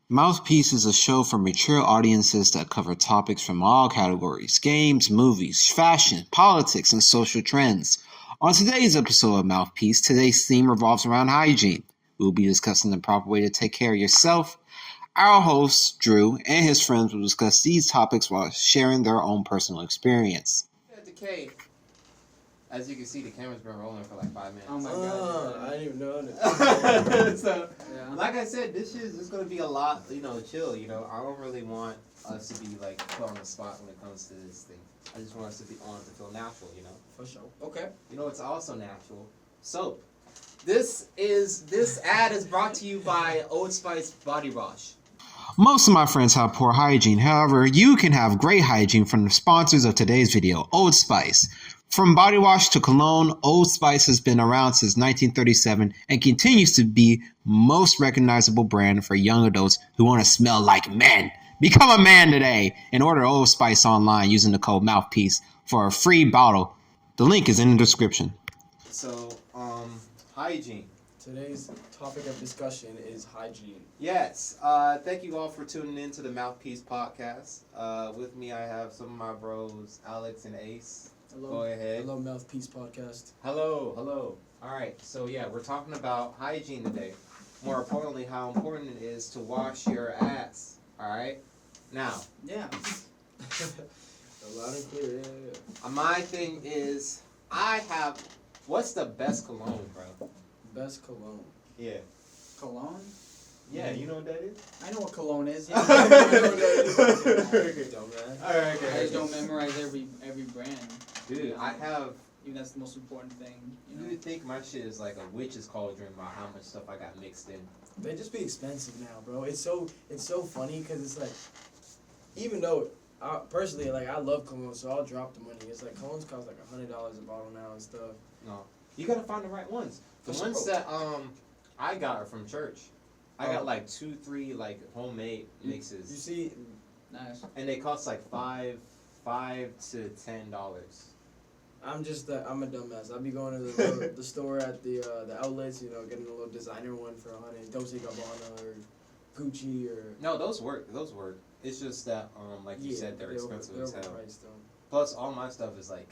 Mouthpiece is a show for mature audiences that cover topics from all categories: games, movies, fashion, politics, and social trends. On today's episode of Mouthpiece, today's theme revolves around hygiene. We will be discussing the proper way to take care of yourself. Our host, Drew, and his friends will discuss these topics while sharing their own personal experience. At the cave. As you can see, the camera's been rolling for like 5 minutes. Oh my god. I didn't even know that. So, Yeah. like I said, this shit is going to be a lot, chill. I don't really want us to be like put on the spot when it comes to this thing. I just want us to feel natural, For sure. Okay. It's also natural. Soap. This ad is brought to you by Old Spice Body Wash. Most of my friends have poor hygiene. However, you can have great hygiene from the sponsors of today's video, Old Spice. From body wash to cologne, Old Spice has been around since 1937 and continues to be most recognizable brand for young adults who want to smell like men. Become a man today and order Old Spice online using the code MOUTHPIECE for a free bottle. The link is in the description. So, hygiene. Today's topic of discussion is hygiene. Yes. Thank you all for tuning in to the Mouthpiece podcast. With me, I have some of my bros, Alex and Ace. Hello. Go ahead. Hello, Mouthpiece Podcast. Hello. All right. So yeah, we're talking about hygiene today. More importantly, how important it is to wash your ass. All right. Now. Yeah. Loud and clear. Yeah. My thing is, what's the best cologne, bro? Best cologne. Yeah. Cologne? Yeah, you know what that is? I know what cologne is. Okay. Dumbass. All right. I Okay. just don't memorize every brand. Dude, I have. Even that's the most important thing. You would think my shit is like a witch's cauldron about how much stuff I got mixed in. They just be expensive now, bro. It's so funny because it's like, even though personally, like, I love cologne, so I'll drop the money. It's like colognes cost like $100 a bottle now and stuff. No, you gotta find the right ones. The For ones sure. that I got are from church. I got like 2-3 like homemade mixes. You see, Nice. And they cost like $5 to $10. I'm a dumbass. I'll be going to the store at the outlets, getting a little designer one for $100, Dolce & Gabbana or Gucci or. No, those work. It's just that like you said, they're expensive as hell. Overpriced, though. Plus, all my stuff is like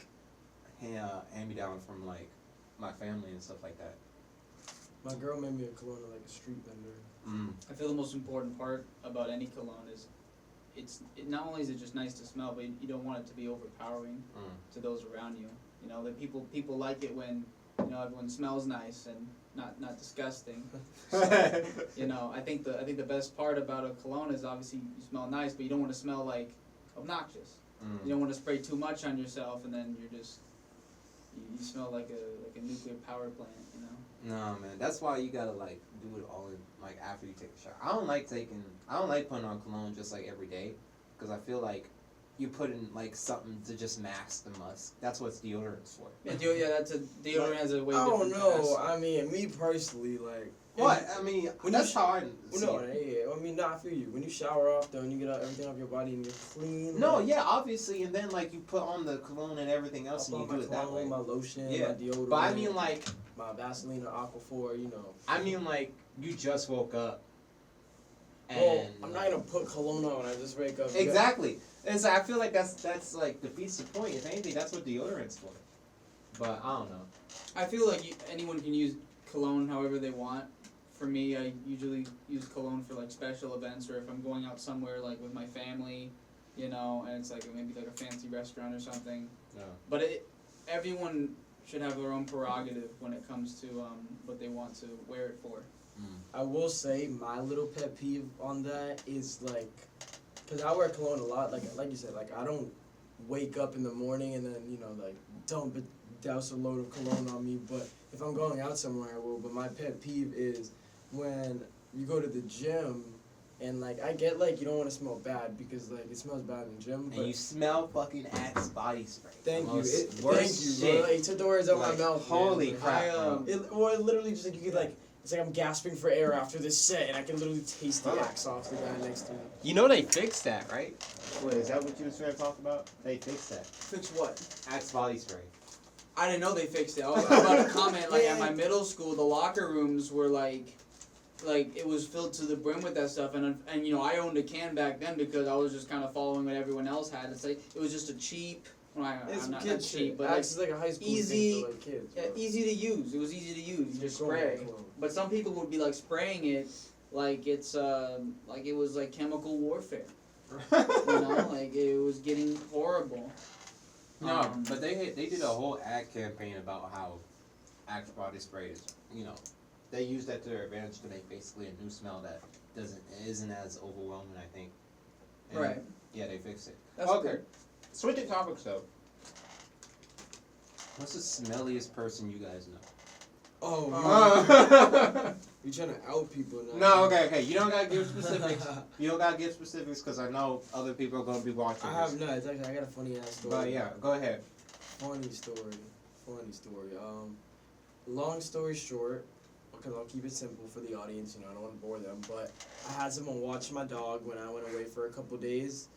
hand me down from like my family and stuff like that. My girl made me a cologne at like a street vendor. I feel the most important part about any cologne is not only is it just nice to smell, but you don't want it to be overpowering to those around you. That people like it when everyone smells nice and not disgusting. So, I think the best part about a cologne is obviously you smell nice, but you don't want to smell like obnoxious. You don't want to spray too much on yourself, and then you're just you smell like a nuclear power plant. No, man, that's why you gotta like do it all in, like after you take a shower. I don't like putting on cologne just like every day, because I feel like you put in like something to just mask the musk. That's what deodorant's for. Yeah, that's a deodorant has a way I different. don't know. I mean, me personally, like. What? I mean, that's how I see No, it. yeah. I mean, I feel you. When you shower off, though, and you get everything off your body and you're clean. No, like, yeah, obviously, and then like you put on the cologne and everything else, I and put you do my it that way. cologne, my lotion, Yeah, my deodorant. but I mean, like, my Vaseline or Aquaphor, I mean, like, you just woke up. And well, I'm not gonna put cologne on when I just wake up. Exactly. And so I feel like that's like defeats the point. If anything, that's what deodorant's for. But I don't know. I feel like anyone can use cologne however they want. For me, I usually use cologne for like special events, or if I'm going out somewhere like with my family, and it's like maybe like a fancy restaurant or something. No. But everyone should have their own prerogative when it comes to what they want to wear it for. I will say my little pet peeve on that is like, cause I wear cologne a lot. Like you said, like I don't wake up in the morning and then dump it, douse a load of cologne on me. But if I'm going out somewhere, I will. But my pet peeve is when you go to the gym and like I get like you don't want to smell bad because like it smells bad in the gym. But And you smell fucking Axe body spray. Thank you, Worst bro. shit. Like, it took the words out of my mouth. Holy man. crap, bro. It literally just like you could like. It's like I'm gasping for air after this set, and I can literally taste the axe off the guy next to me. You know they fixed that, right? Wait, is that what you was trying to talk about? They fixed that. Fix what? Axe body spray. I didn't know they fixed it. I was about to comment, like, at my middle school, the locker rooms were, like, like it was filled to the brim with that stuff, and you know I owned a can back then because I was just kind of following what everyone else had. It's like it was just a cheap. Well, It's I'm not kid cheap, shit. but Acts like a high school easy- thing for like kids. yeah, bro. easy to use. It was easy to use. You just spray. Cool. But some people would be like spraying it like it's like it was like chemical warfare. You know, like it was getting horrible. No, but they did a whole ad campaign about how Axe body spray is, you know, they use that to their advantage to make basically a new smell that isn't as overwhelming, I think. And Right. Yeah, they fixed it. That's okay. good. Switching topics though. What's the smelliest person you guys know? Oh, you trying to out people now? No, okay. You don't gotta give specifics. You don't gotta give specifics because I know other people are gonna be watching. I have not. It's actually, I got a funny ass story. But yeah, go ahead. Funny story. Long story short, because I'll keep it simple for the audience, you know, I don't want to bore them, but I had someone watch my dog when I went away for a couple days,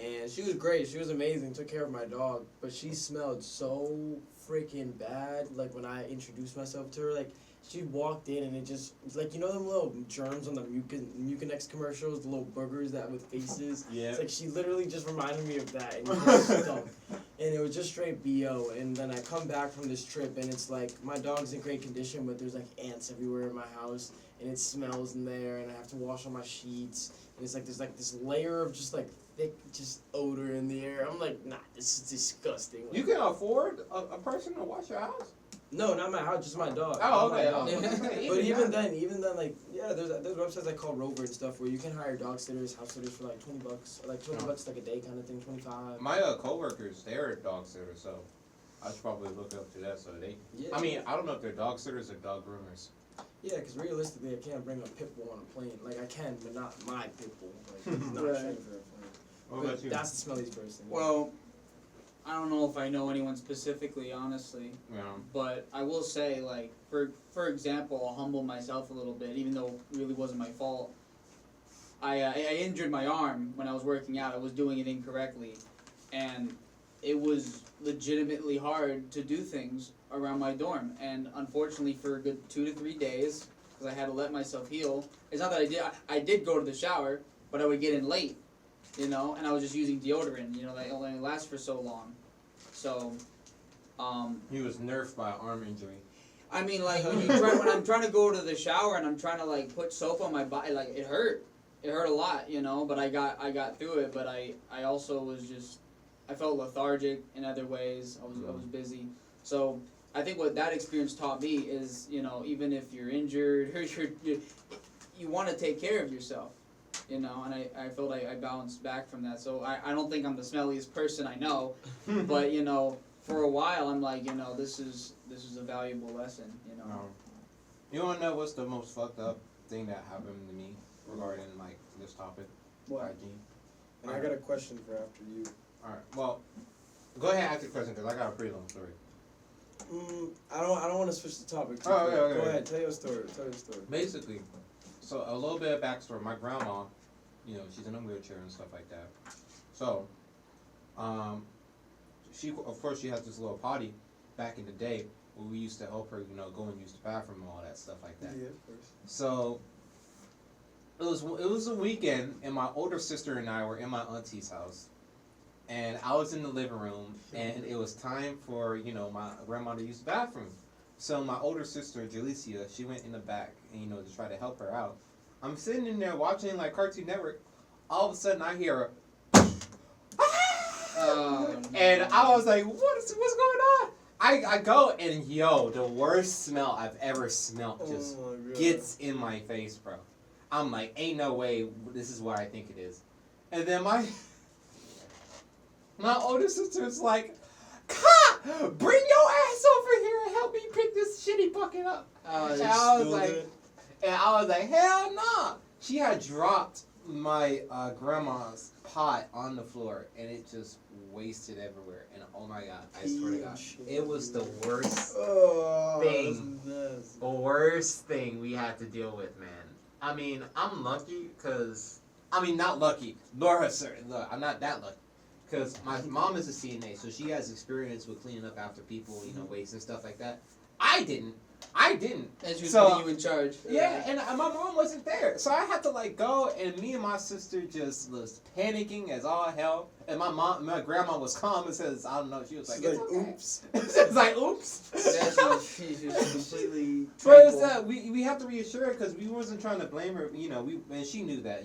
and she was great, she was amazing, took care of my dog, but she smelled so freaking bad, like when I introduced myself to her, like, she walked in and it just, like, you know them little germs on the Mucinex commercials, the little boogers that with faces? Yeah. It's like she literally just reminded me of that, and it just stunk. And it was just straight BO. And then I come back from this trip, and it's like my dog's in great condition, but there's like ants everywhere in my house, and it smells in there, and I have to wash all my sheets. And it's like there's like this layer of just like thick, just odor in the air. I'm like, nah, this is disgusting. Like, You can afford a person to wash your house? no, not my house, just my dog. Oh, My okay. dog. Oh, But even then, like, yeah, there's websites like called Rover and stuff where you can hire dog sitters, house sitters for like $20, or like $20 like a day kind of thing, 25. My coworkers, they're dog sitters, so I should probably look up to that. So they, Yeah. I mean, I don't know if they're dog sitters or dog groomers. Yeah, because realistically, I can't bring a pit bull on a plane. Like I can, but not my pit bull. Like he's not Right. trained for a plane. What But about you? that's the smelliest person. Well, I don't know if I know anyone specifically, honestly, Yeah. but I will say, like, for example, I'll humble myself a little bit, even though it really wasn't my fault. I injured my arm when I was working out. I was doing it incorrectly, and it was legitimately hard to do things around my dorm. And unfortunately, for a good 2 to 3 days, because I had to let myself heal. It's not that I did go to the shower, but I would get in late, you know, and I was just using deodorant. You know, that only lasts for so long. So, He was nerfed by an arm injury. I mean, like when I'm trying to go to the shower and I'm trying to like put soap on my body, like it hurt a lot, you know. But I got through it. But I also was just, I felt lethargic in other ways. I was busy. So I think what that experience taught me is, you know, even if you're injured or you want to take care of yourself, you know. And I felt I bounced back from that. So I don't think I'm the smelliest person I know, but you know, for a while I'm like, you know, this is a valuable lesson, you know. You wanna know what's the most fucked up thing that happened to me regarding like this topic? What? Hygiene. And I got a question for after you. Alright, well, go ahead and ask your question because I got a pretty long story. I don't want to switch the topic. Too Oh, quick. okay. Go ahead, tell your story. Basically, so a little bit of backstory. My grandma, you know, she's in a wheelchair and stuff like that. So, she of course she has this little potty back in the day where we used to help her, you know, go and use the bathroom and all that stuff like that. Yeah, of course. So it was a weekend, and my older sister and I were in my auntie's house, and I was in the living room, and it was time for, you know, my grandma to use the bathroom. So my older sister, Jalicia, she went in the back, and, you know, to try to help her out. I'm sitting in there watching like Cartoon Network. All of a sudden, I hear a and I was like, what's going on? I go and yo, the worst smell I've ever smelled just gets in my face, bro. I'm like, ain't no way this is what I think it is. And then my older sister's like, Ka! Bring your ass over here and help me pick this shitty bucket up. And I was like, hell no. She had dropped my grandma's pot on the floor and it just wasted everywhere. And oh my god, I swear to God, it was the worst thing. The worst thing we had to deal with, man. I mean, I'm lucky because, I mean, not lucky. Laura, sir, look, I'm not that lucky. Because my mom is a CNA, so she has experience with cleaning up after people, you know, waste and stuff like that. I didn't. I didn't. And she was So- putting you in charge. Yeah, and my mom wasn't there, so I had to like go, and me and my sister just was panicking as all hell. And my grandma was calm and says, I don't know. She was like, She's it's like, okay. oops. It's like, oops. Yeah, she was completely. But it's, tranquil. we have to reassure her because we wasn't trying to blame her. And she knew that.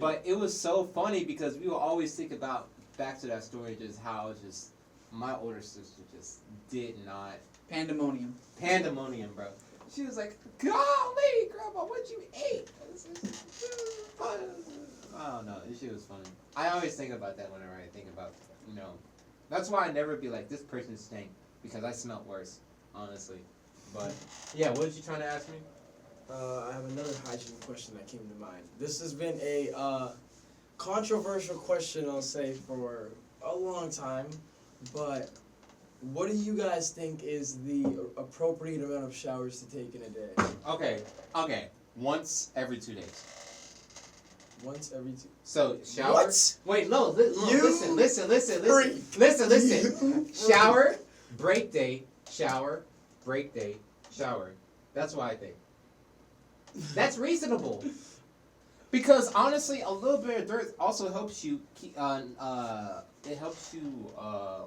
But it was so funny because we would always think about back to that story, just how just my older sister just did not Pandemonium. pandemonium, bro. She was like, "Golly, Grandma, what you ate?" I don't know. This shit was funny. I always think about that whenever I think about, That's why I never be like, this person stank, because I smelt worse, honestly. But yeah, what was you trying to ask me? I have another hygiene question that came to mind. This has been a controversial question, I'll say, for a long time. But what do you guys think is the appropriate amount of showers to take in a day? Okay. Once every 2 days. Once every 2. So shower. What? Wait, no. You Listen. Shower, break day, shower, break day, shower. That's what I think. That's reasonable. Because honestly, a little bit of dirt also helps you keep. It helps you.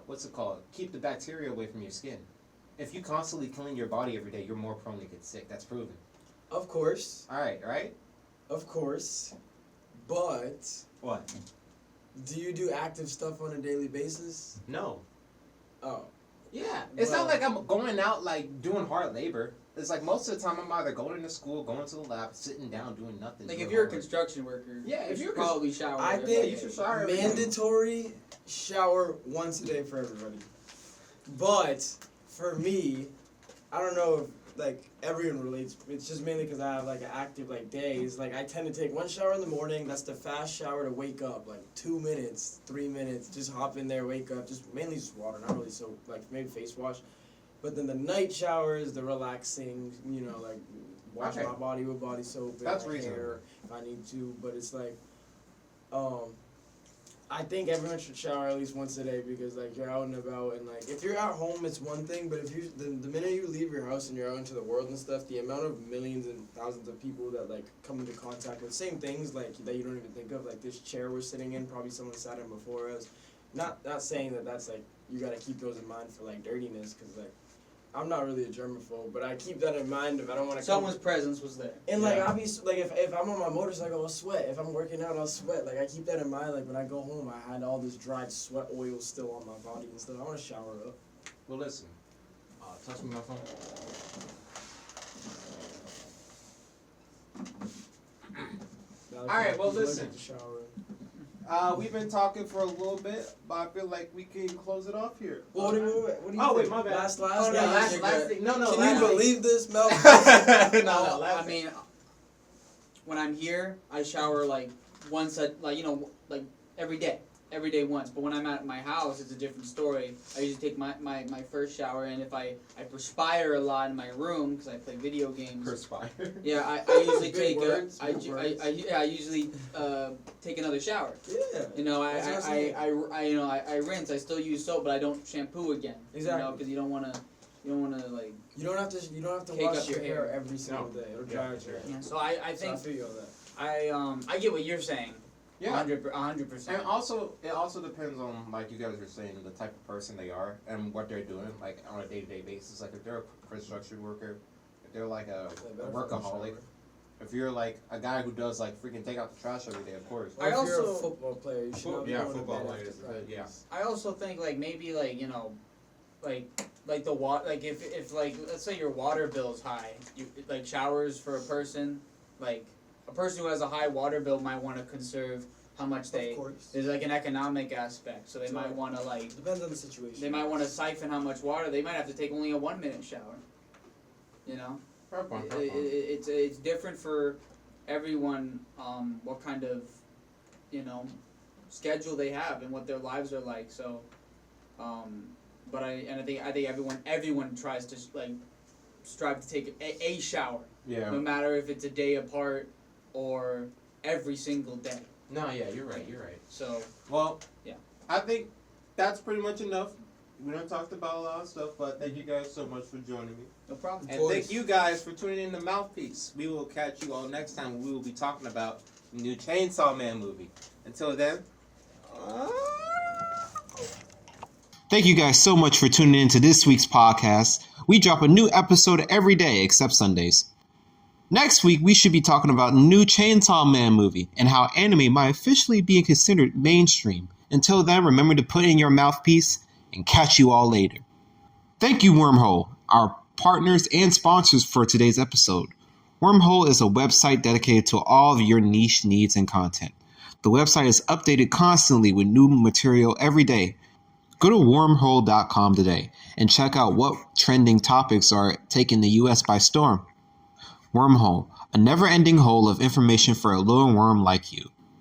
What's it called? Keep the bacteria away from your skin. If you constantly clean your body every day, you're more prone to get sick. That's proven. Of course. All right. Of course. But What? do you do active stuff on a daily basis? No. Oh. Yeah. It's Well- not like I'm going out like doing hard labor. It's like most of the time I'm either going to school, going to the lab, sitting down, doing nothing. Like doing if you're a homework. construction worker, Yeah, if you you're should probably shower. I every think day. you should shower every day. mandatory shower once a day for everybody. But for me, I don't know if like everyone relates. It's just mainly because I have like an active like days. Like I tend to take one shower in the morning. That's the fast shower to wake up. Like 2 minutes, 3 minutes. Just hop in there, wake up. Just mainly just water, not really soap. Like maybe face wash. But then the night shower is the relaxing. Like wash Okay. my body with body soap and That's my reasonable. hair if I need to. But it's like, I think everyone should shower at least once a day because like you're out and about and like if you're at home it's one thing, but if you the minute you leave your house and you're out into the world and stuff, the amount of millions and thousands of people that like come into contact with same things like that you don't even think of, like this chair we're sitting in, probably someone sat in before us. Not saying that that's like you gotta keep those in mind for like dirtiness, because like I'm not really a germaphobe, but I keep that in mind if I don't want to. Someone's presence was there. And like Yeah. obviously, like if I'm on my motorcycle, I'll sweat. If I'm working out, I'll sweat. Like I keep that in mind. Like when I go home, I had all this dried sweat oil still on my body and stuff. I want to shower up. Well, listen. Touch me my phone. Now, Alright, well, if you wanna listen. take the shower. We've been talking for a little bit, but I feel like we can close it off here. Well, what do you Oh, wait, think? my bad. Last. Oh, no, yeah, last you thing. think No, that- Can last you thing. believe this, Mel? No, last I mean, when I'm here, I shower like once every day once. But when I'm at my house, it's a different story. I usually take my first shower, and if I perspire a lot in my room because I play video games. Perspire. Yeah, I usually Big take words, I big words. usually take another shower. Yeah. I That's what I'm I rinse. I still use soap, but I don't shampoo again. Exactly. Because you don't wanna like. You don't have to Take wash up your your hair hair. every single day. It'll dry out your hair. Yeah. So I So I think feel you on that. I get what you're saying. Yeah. 100%. And also, it also depends on, like you guys were saying, the type of person they are and what they're doing, like on a day-to-day basis. Like if they're a construction worker, if they're like a workaholic, if you're like a guy who does like freaking take out the trash every day, of course. Or if you're a also- football player, you should not be Yeah, going to football bed players, after yeah. practice. I also think like maybe like like the water, like if like let's say your water bill's high, you like showers for a person, like a person who has a high water bill might want to conserve how much they. Of course. There's like an economic aspect, so they That's might right. want to like. Depends on the situation. They might want to siphon how much water. They might have to take only a 1-minute shower. You know, Fair point, fair point. it's different for everyone. What kind of, schedule they have and what their lives are like. So, but I think everyone tries to like strive to take a shower, Yeah. no matter if it's a day apart or every single day. No, yeah, you're right. So Well, Yeah. I think that's pretty much enough. We done talked about a lot of stuff, but thank you guys so much for joining me. No problem. And thank you guys for tuning in to Mouthpiece. We will catch you all next time when we will be talking about the new Chainsaw Man movie. Until then. Thank you guys so much for tuning in to this week's podcast. We drop a new episode every day except Sundays. Next week, we should be talking about the new Chainsaw Man movie and how anime might officially be considered mainstream. Until then, remember to put in your mouthpiece and catch you all later. Thank you, Wormhole, our partners and sponsors for today's episode. Wormhole is a website dedicated to all of your niche needs and content. The website is updated constantly with new material every day. Go to wormhole.com today and check out what trending topics are taking the US by storm. Wormhole, a never-ending hole of information for a little worm like you.